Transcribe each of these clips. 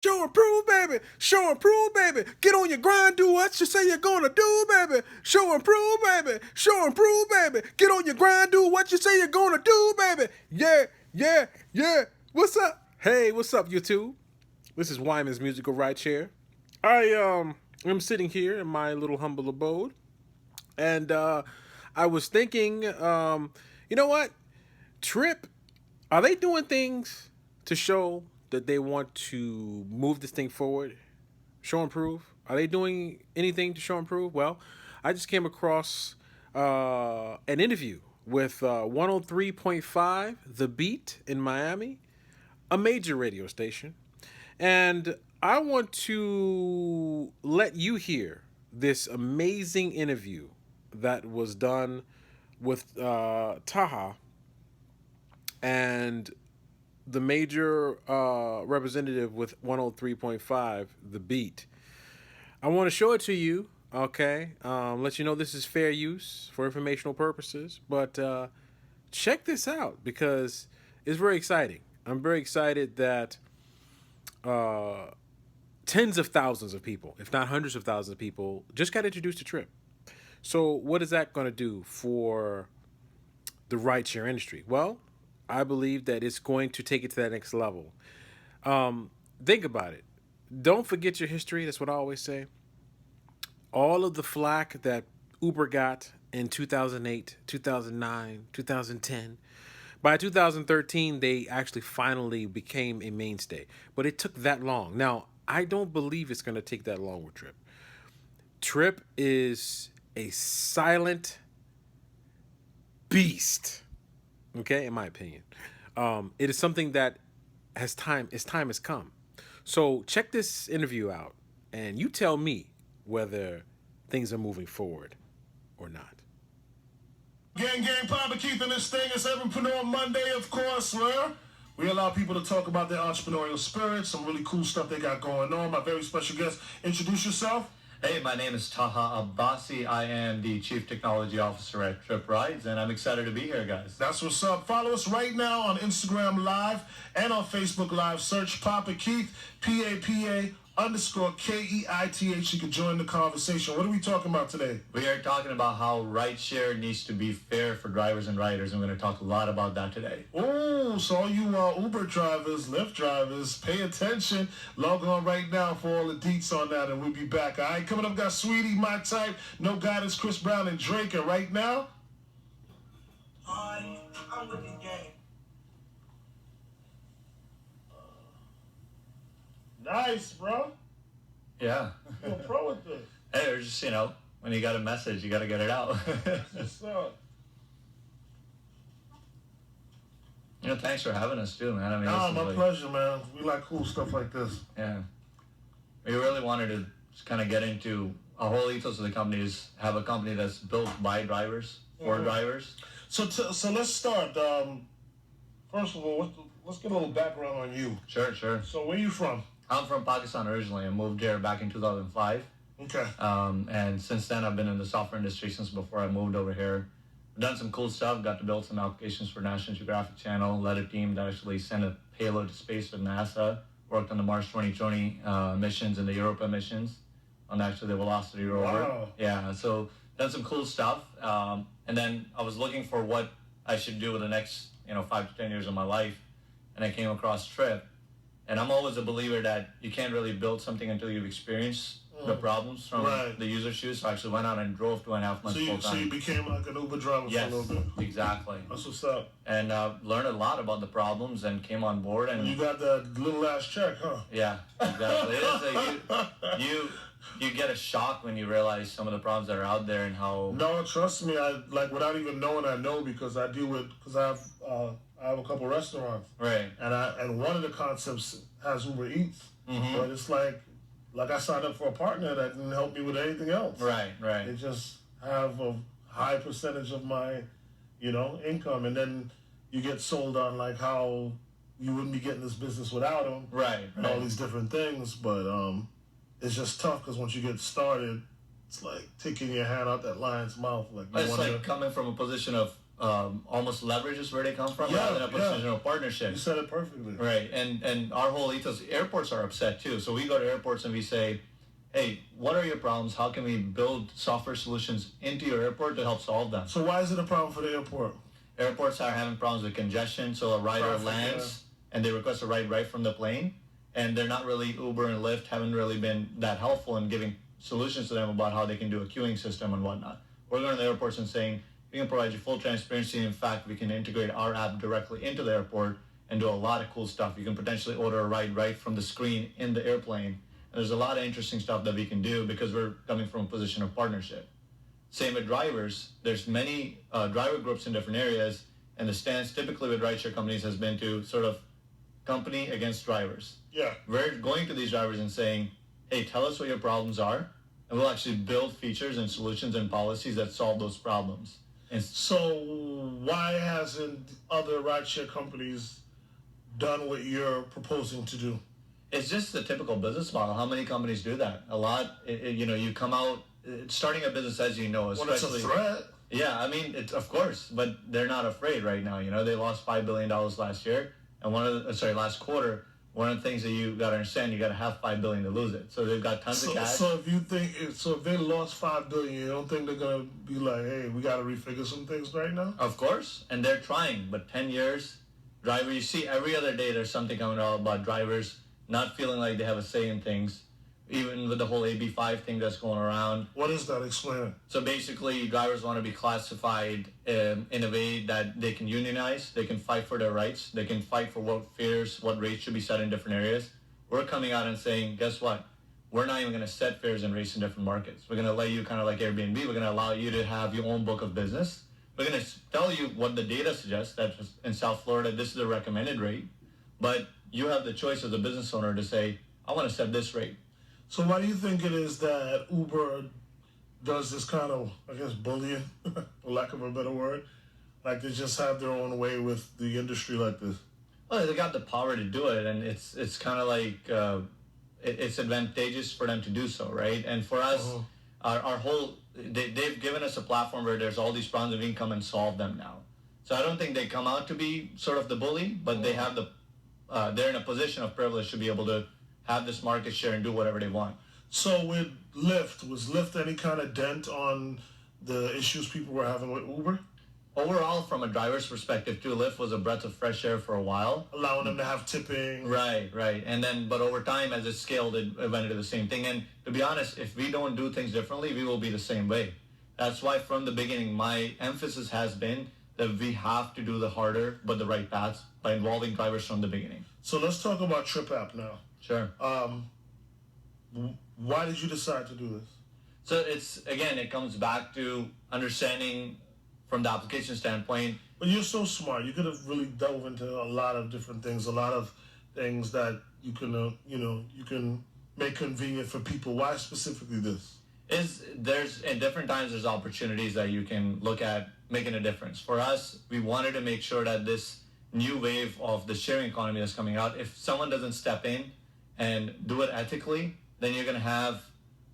Show and prove, baby. Show and prove, baby. Get on your grind, do what you say you're gonna do, baby. Show and prove, baby. Show and prove, baby. Get on your grind, do what you say you're gonna do, baby. Yeah, yeah, yeah. What's up? Hey, what's up, YouTube? This is Wyman's musical Rideshare. I am sitting here in my little humble abode, and I was thinking, you know what? TRYP, are they doing things to show that they want to move this thing forward, show and prove? Are they doing anything to show and prove? Well, I just came across an interview with 103.5 The Beat in Miami, a major radio station, and I want to let you hear this amazing interview that was done with Taha and the major representative with 103.5 The Beat. I want to show it to you, okay? Let you know this is fair use for informational purposes, but check this out because it's very exciting. I'm very excited that tens of thousands of people, if not hundreds of thousands of people, just got introduced to TRYP. So what is that going to do for the rideshare industry? Well, I believe that it's going to take it to that next level. Think about it. Don't forget your history. That's what I always say. All of the flack that Uber got in 2008, 2009, 2010. By 2013, they actually finally became a mainstay. But it took that long. Now, I don't believe it's going to take that long with TRYP. TRYP is a silent beast, okay, in my opinion. It is something that its time has come. So check this interview out, and you tell me whether things are moving forward or not. Gang, Papa Keith in this thing. It's Entrepreneur Monday, of course, where we allow people to talk about their entrepreneurial spirit, some really cool stuff they got going on. My very special guest, introduce yourself. Hey, my name is Taha Abbasi. I am the Chief Technology Officer at TRYP RIDES, and I'm excited to be here, guys. That's what's up. Follow us right now on Instagram Live and on Facebook Live. Search Papa Keith, PAPA_KEITH. You can join the conversation. What are we talking about today? We are talking about how rideshare needs to be fair for drivers and riders, and we're going to talk a lot about that today. Oh, so all you Uber drivers, Lyft drivers, pay attention. Log on right now for all the deets on that, and we'll be back. All right, coming up, got Sweetie, My Type, No Guidance, Chris Brown, and Drake. And right now, I'm with the game. Nice, bro. Yeah. You're a pro with this. Hey, there's just, when you got a message, you got to get it out. What's up? Thanks for having us, too, man. I mean, my pleasure, man. We like cool stuff like this. Yeah. We really wanted to just kind of get into our whole ethos of the company is have a company that's built by drivers, for drivers. So let's start. First of all, let's get a little background on you. Sure. So where you from? I'm from Pakistan originally. I moved here back in 2005. Okay. And since then, I've been in the software industry since before I moved over here. I've done some cool stuff. Got to build some applications for National Geographic Channel. Led a team that actually sent a payload to space with NASA. Worked on the Mars 2020 missions and the Europa missions on actually the Velocity rover. Wow. Yeah, so done some cool stuff. And then I was looking for what I should do with the next 5 to 10 years of my life. And I came across TRYP. And I'm always a believer that you can't really build something until you've experienced the problems from the user's shoes. So I actually went out and drove 2.5 months full time. So you became like an Uber driver for a little bit. Exactly. That's what's up. And learned a lot about the problems and came on board. And you got that little ass check, huh? Yeah, exactly. You get a shock when you realize some of the problems that are out there and how. No, trust me. I without even knowing. I know because I have a couple restaurants. Right. And one of the concepts has Uber Eats. Mm-hmm. But it's like I signed up for a partner that didn't help me with anything else. Right. They just have a high percentage of my, income, and then you get sold on like how you wouldn't be getting this business without them. Right. And all these different things, but it's just tough because once you get started, it's like taking your hand out that lion's mouth. It's like coming from a position of almost leverages where they come from Yeah, rather than a position of partnership. You said it perfectly. Right, and our whole ethos, airports are upset too. So we go to airports and we say, hey, what are your problems? How can we build software solutions into your airport to help solve them? So why is it a problem for the airport? Airports are having problems with congestion, so a rider Traffic, lands and they request a ride right from the plane, and they're not really, Uber and Lyft haven't really been that helpful in giving solutions to them about how they can do a queuing system and whatnot. We're going to the airports and saying, we can provide you full transparency. In fact, we can integrate our app directly into the airport and do a lot of cool stuff. You can potentially order a ride right from the screen in the airplane. And there's a lot of interesting stuff that we can do because we're coming from a position of partnership. Same with drivers. There's many driver groups in different areas, and the stance typically with rideshare companies has been to sort of company against drivers. Yeah. We're going to these drivers and saying, hey, tell us what your problems are, and we'll actually build features and solutions and policies that solve those problems. And So why hasn't other rideshare companies done what you're proposing to do? it's just the typical business model. How many companies do that? A lot. You come out starting a business, as you know, When it's a especially. threat. Yeah, I mean, it's of course, but they're not afraid right now. They lost $5 billion last year, and last quarter. One of the things that you got to understand, you got to have $5 billion to lose it. So they've got tons of cash. So if they lost $5 billion, you don't think they're gonna be like, hey, we got to refigure some things right now? Of course, and they're trying, but 10 years, driver, you see every other day there's something coming out about drivers not feeling like they have a say in things, even with the whole AB5 thing that's going around. What is that? Explain it. So basically, drivers want to be classified in a way that they can unionize, they can fight for their rights, they can fight for what fares, what rates should be set in different areas. We're coming out and saying, guess what? We're not even going to set fares and rates in different markets. We're going to let you, kind of like Airbnb, we're going to allow you to have your own book of business. We're going to tell you what the data suggests, that in South Florida, this is the recommended rate. But you have the choice as a business owner to say, I want to set this rate. So why do you think it is that Uber does this kind of, I guess, bullying, for lack of a better word? Like they just have their own way with the industry like this? Well, they got the power to do it, and it's kind of like it's advantageous for them to do so, right? And for us, our whole they've given us a platform where there's all these problems and we can come and solve them now. So I don't think they come out to be sort of the bully, but they have they're in a position of privilege to be able to have this market share and do whatever they want. So with Lyft, was Lyft any kind of dent on the issues people were having with Uber? Overall, from a driver's perspective too, Lyft was a breath of fresh air for a while. Allowing them to have tipping. Right. And then, but over time, as it scaled, it went into the same thing. And to be honest, if we don't do things differently, we will be the same way. That's why from the beginning, my emphasis has been that we have to do the harder but the right paths by involving drivers from the beginning. So let's talk about Trip app now. Sure. Why did you decide to do this? So it comes back to understanding from the application standpoint. But you're so smart. You could have really delved into a lot of different things, a lot of things that you can, you can make convenient for people. Why specifically this? In different times there's opportunities that you can look at making a difference. For us, we wanted to make sure that this new wave of the sharing economy that's coming out, if someone doesn't step in and do it ethically, then you're going to have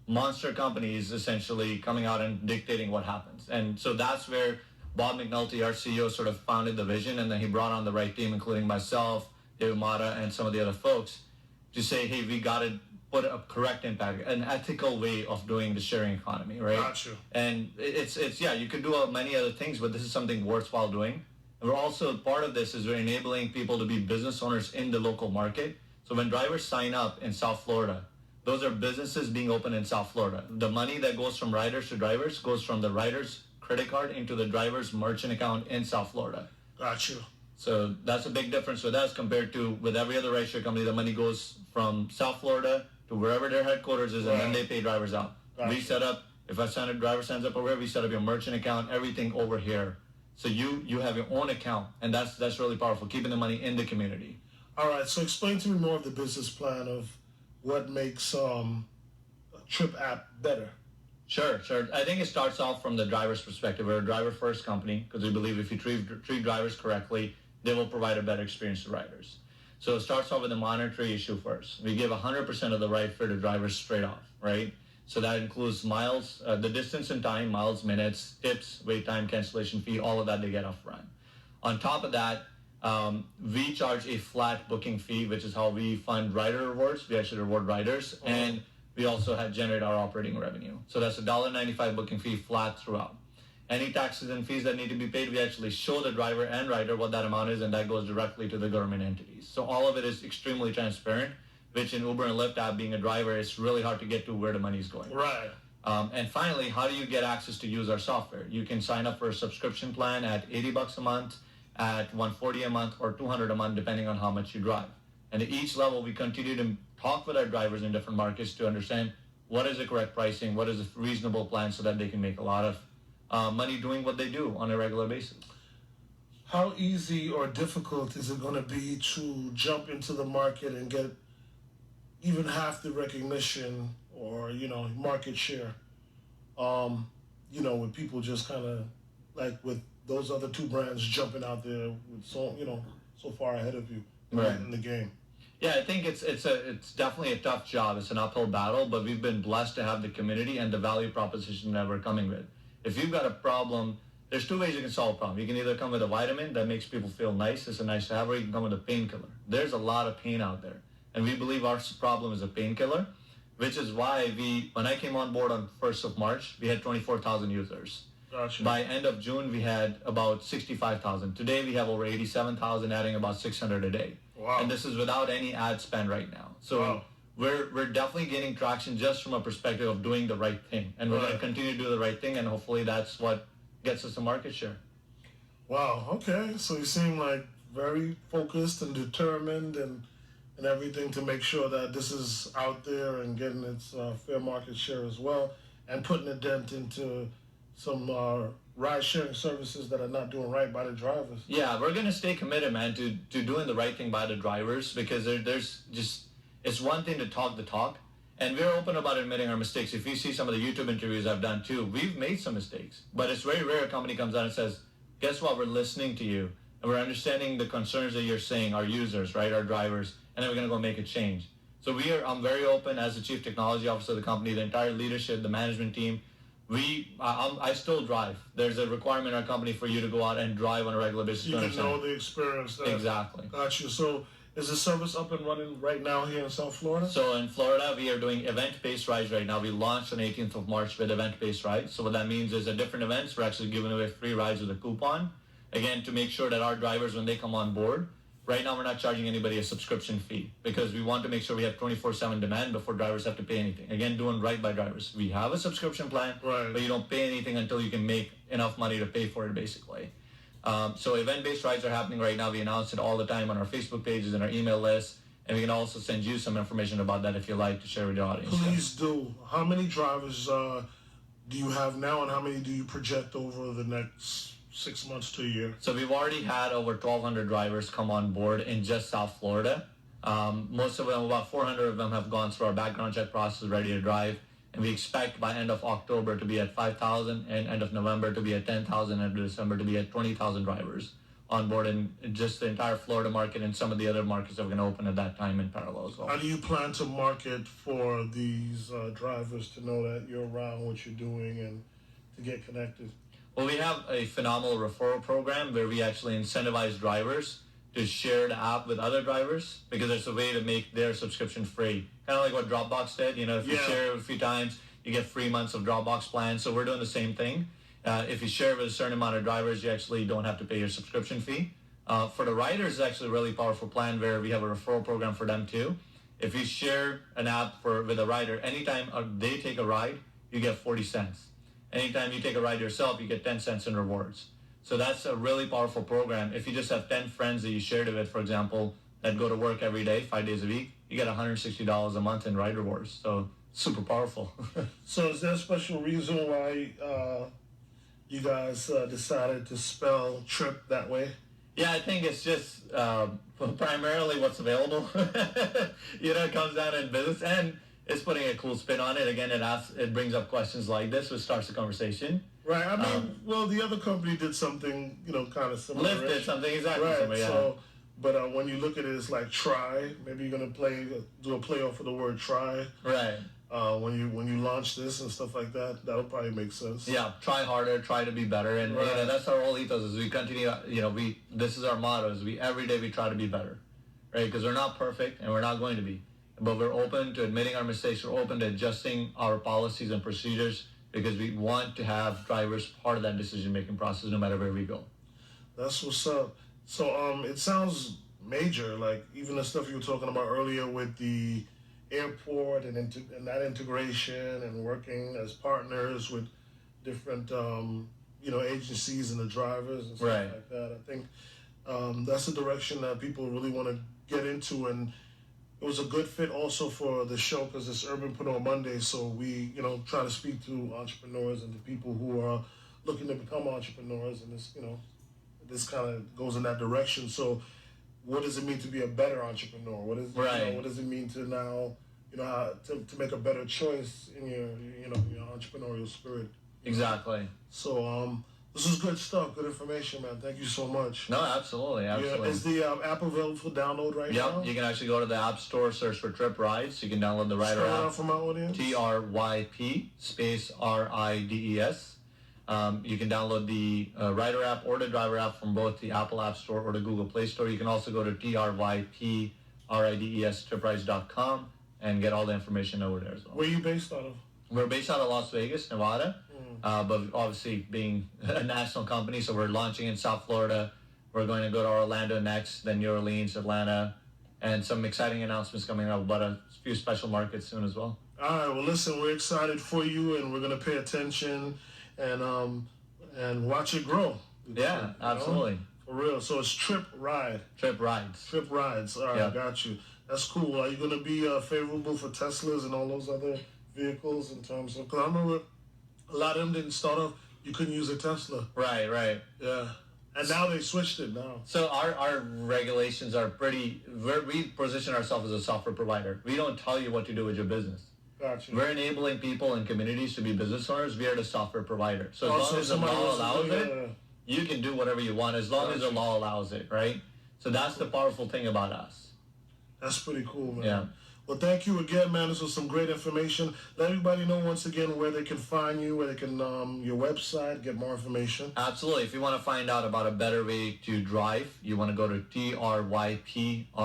monster companies essentially coming out and dictating what happens. And so that's where Bob McNulty, our CEO, sort of founded the vision, and then he brought on the right team, including myself, David Mata, and some of the other folks, to say, hey, we got to put a correct impact, an ethical way of doing the sharing economy, right? Gotcha. And it's you can do many other things, but this is something worthwhile doing. And we're also, part of this is we're enabling people to be business owners in the local market. So when drivers sign up in South Florida, those are businesses being opened in South Florida. The money that goes from riders to drivers goes from the rider's credit card into the driver's merchant account in South Florida. Gotcha. So that's a big difference with us compared to with every other rideshare company. The money goes from South Florida to wherever their headquarters is, and then they pay drivers out. Gotcha. We set up, if a driver signs up over here, we set up your merchant account, everything over here. So you have your own account, and that's really powerful, keeping the money in the community. All right, so explain to me more of the business plan of what makes Trip app better. Sure. I think it starts off from the driver's perspective. We're a driver-first company because we believe if you treat drivers correctly, they will provide a better experience to riders. So it starts off with the monetary issue first. We give 100% of the ride fare to drivers straight off, right? So that includes miles, the distance and time, miles, minutes, tips, wait time, cancellation fee, all of that they get upfront. On top of that, we charge a flat booking fee, which is how we fund rider rewards. We actually reward riders, and we also generate our operating revenue. So that's a $1.95 booking fee flat throughout. Any taxes and fees that need to be paid, we actually show the driver and rider what that amount is, and that goes directly to the government entities. So all of it is extremely transparent, which in Uber and Lyft app, being a driver, it's really hard to get to where the money is going. Right. And finally, how do you get access to use our software? You can sign up for a subscription plan at $80 a month, at $140 a month, or $200 a month, depending on how much you drive. And at each level, we continue to talk with our drivers in different markets to understand what is the correct pricing, what is a reasonable plan, so that they can make a lot of money doing what they do on a regular basis. How easy or difficult is it going to be to jump into the market and get even half the recognition or, market share, with people just kind of like with those other two brands jumping out there with so far ahead of you in the game? Yeah, I think it's definitely a tough job. It's an uphill battle, but we've been blessed to have the community and the value proposition that we're coming with. If you've got a problem, there's two ways you can solve a problem. You can either come with a vitamin that makes people feel nice, it's a nice to have, or you can come with a painkiller. There's a lot of pain out there, and we believe our problem is a painkiller, which is why when I came on board on 1st of March, we had 24,000 users. Gotcha. By end of June, we had about 65,000. Today, we have over 87,000, adding about 600 a day. Wow. And this is without any ad spend right now. So wow. We're definitely gaining traction just from a perspective of doing the right thing. And we're going to continue to do the right thing, and hopefully that's what gets us the market share. Wow, okay. So you seem like very focused and determined and everything to make sure that this is out there and getting its fair market share as well, and putting a dent into some ride-sharing services that are not doing right by the drivers. Yeah, we're going to stay committed, man, to doing the right thing by the drivers, because there's just, it's one thing to talk the talk, and we're open about admitting our mistakes. If you see some of the YouTube interviews I've done too, we've made some mistakes, but it's very rare a company comes out and says, guess what, we're listening to you, and we're understanding the concerns that you're saying, our users, right, our drivers, and then we're going to go make a change. So I'm very open as the Chief Technology Officer of the company, the entire leadership, the management team. I still drive. There's a requirement in our company for you to go out and drive on a regular basis. You can know the experience. Exactly. Got you. So is the service up and running right now here in South Florida? So in Florida, we are doing event-based rides right now. We launched on 18th of March with event-based rides. So what that means is at different events, we're actually giving away free rides with a coupon. Again, to make sure that our drivers, when they come on board, right now we're not charging anybody a subscription fee because we want to make sure we have 24/7 demand before drivers have to pay anything. Again, doing right by drivers. We have a subscription plan, but you don't pay anything until you can make enough money to pay for it, basically. So event-based rides are happening right now. We announce it all the time on our Facebook pages and our email list, and we can also send you some information about that if you like to share with your audience. Please do. How many drivers do you have now, and how many do you project over the next 6 months to a year? So we've already had over 1,200 drivers come on board in just South Florida. Most of them, about 400 of them, have gone through our background check process, ready to drive. And we expect by end of October to be at 5,000, and end of November to be at 10,000, and December to be at 20,000 drivers on board in just the entire Florida market and some of the other markets that we're going to open at that time in parallel as well. How do you plan to market for these drivers to know that you're around, what you're doing, and to get connected? Well, we have a phenomenal referral program where we actually incentivize drivers to share the app with other drivers because it's a way to make their subscription free. Kind of like what Dropbox did. If you share it a few times, you get 3 months of Dropbox plans. So we're doing the same thing. If you share with a certain amount of drivers, you actually don't have to pay your subscription fee. For the riders, it's actually a really powerful plan where we have a referral program for them too. If you share an app with a rider, anytime they take a ride, you get 40 cents. Anytime you take a ride yourself, you get 10 cents in rewards. So that's a really powerful program. If you just have 10 friends that you shared it with, for example, that go to work every day, 5 days a week, you get $160 a month in ride rewards. So super powerful. So is there a special reason why you guys decided to spell TRYP that way? Yeah, I think it's just primarily what's available. It comes down in business, and it's putting a cool spin on it. Again, it brings up questions like this, which starts the conversation. Right. I mean, the other company did something, kind of similar. Lyft did something exactly right. similar, yeah. So, But when you look at it, it's like try. Maybe you're gonna do a playoff for the word try. Right. When you launch this and stuff like that, that'll probably make sense. Yeah, try harder, try to be better, and Right. that's our whole ethos. Is we continue. This is our motto. Is every day we try to be better, right? Because we're not perfect and we're not going to be, but we're open to admitting our mistakes. We're open to adjusting our policies and procedures because we want to have drivers part of that decision-making process, no matter where we go. That's what's up. So it sounds major, like even the stuff you were talking about earlier with the airport and that integration and working as partners with different agencies and the drivers and stuff Right. like that. I think that's a direction that people really want to get into, and it was a good fit also for the show because it's Urbanpreneur Monday. So we try to speak to entrepreneurs and to people who are looking to become entrepreneurs, and this kind of goes in that direction. So what does it mean to be a better entrepreneur? What does it mean to now how to make a better choice in your entrepreneurial spirit? Exactly. So this is good stuff, good information, man. Thank you so much. No, absolutely. Yeah, is the app available for download right now? Yep, you can actually go to the App Store, search for TRYP Rides. You can download the Rider Spell it app. out for my audience. TRYP space RIDES. You can download the Rider app or the Driver app from both the Apple App Store or the Google Play Store. You can also go to TRYP RIDES TRYPRIDES.com and get all the information over there as well. Where are you based out of? We're based out of Las Vegas, Nevada, but obviously being a national company, so we're launching in South Florida. We're going to go to Orlando next, then New Orleans, Atlanta, and some exciting announcements coming up about a few special markets soon as well. All right, well, listen, we're excited for you, and we're going to pay attention and watch it grow. Yeah, absolutely. For real. So it's TRYP Ride. TRYP Rides. TRYP Rides. All right, Yeah. got you. That's cool. Are you going to be favorable for Teslas and all those other vehicles in terms of... Because I remember a lot of them didn't start off, you couldn't use a Tesla. Right. Yeah. And now they switched it now. So our regulations are we position ourselves as a software provider. We don't tell you what to do with your business. Gotcha. We're enabling people and communities to be business owners. We are the software provider. So as long as the somebody law wants to allows do it, you can do whatever you want as long as the law allows it, right? So that's the powerful thing about us. That's pretty cool, man. Yeah. Well, thank you again, man. This was some great information. Let everybody know once again where they can find you, where they can, your website, get more information. Absolutely. If you want to find out about a better way to drive, you want to go to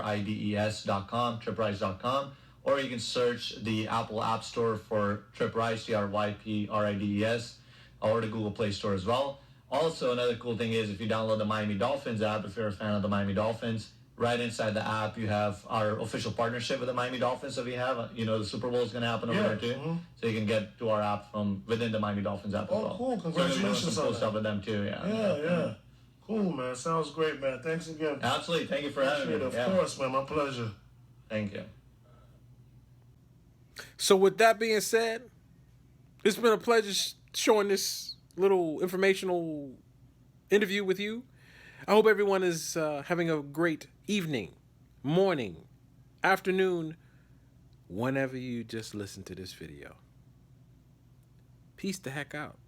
TRYPRIDES.com, TRYPRIDES.com, or you can search the Apple App Store for TRYP Rides, TRYPRIDES, or the Google Play Store as well. Also, another cool thing is if you download the Miami Dolphins app, if you're a fan of the Miami Dolphins, right inside the app, you have our official partnership with the Miami Dolphins that we have. The Super Bowl is going to happen over there too. Mm-hmm. So you can get to our app from within the Miami Dolphins app as well. Oh, cool. Congratulations so some cool stuff with them too, Yeah. Cool, man. Sounds great, man. Thanks again. Absolutely. Thank you for having me. Of course, man. My pleasure. Thank you. So with that being said, it's been a pleasure showing this little informational interview with you. I hope everyone is having a great evening, morning, afternoon, whenever you just listen to this video. Peace the heck out.